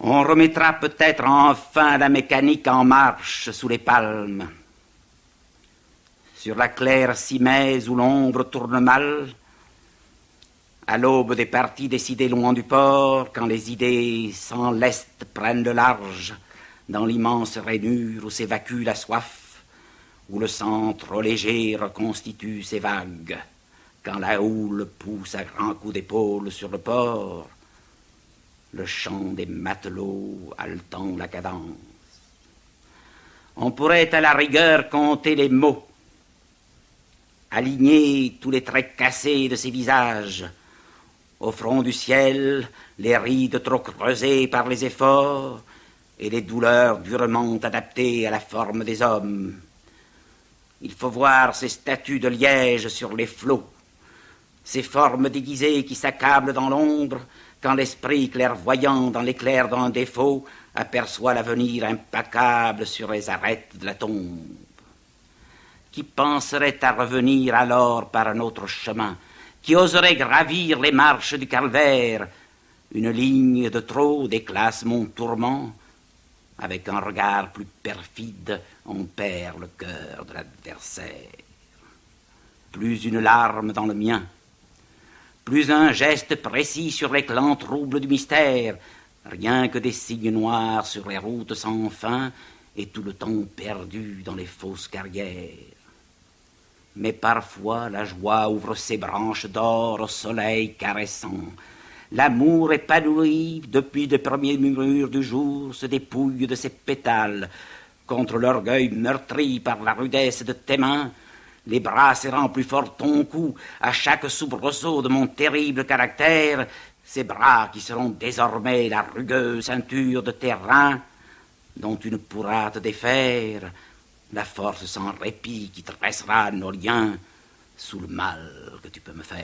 On remettra peut-être enfin la mécanique en marche sous les palmes. Sur la claire cimaise où l'ombre tourne mal, à l'aube des parties décidées loin du port, quand les idées sans lest prennent le large, dans l'immense rainure où s'évacue la soif, où le sang trop léger reconstitue ses vagues, quand la houle pousse à grands coups d'épaule sur le port, le chant des matelots haletant la cadence. On pourrait à la rigueur compter les mots, aligner tous les traits cassés de ces visages, au front du ciel, les rides trop creusées par les efforts et les douleurs durement adaptées à la forme des hommes. Il faut voir ces statues de liège sur les flots, ces formes déguisées qui s'accablent dans l'ombre quand l'esprit clairvoyant dans l'éclair d'un défaut aperçoit l'avenir implacable sur les arêtes de la tombe. Qui penserait à revenir alors par un autre chemin? Qui oserait gravir les marches du calvaire? Une ligne de trop déclasse mon tourment. Avec un regard plus perfide, on perd le cœur de l'adversaire. Plus une larme dans le mien, plus un geste précis sur l'éclat trouble du mystère, rien que des signes noirs sur les routes sans fin et tout le temps perdu dans les fausses carrières. Mais parfois la joie ouvre ses branches d'or au soleil caressant. L'amour épanoui depuis les premiers murmures du jour se dépouille de ses pétales. Contre l'orgueil meurtri par la rudesse de tes mains, les bras serrant plus fort ton cou à chaque soubresaut de mon terrible caractère, ces bras qui seront désormais la rugueuse ceinture de tes reins, dont tu ne pourras te défaire, la force sans répit qui tressera nos liens sous le mal que tu peux me faire.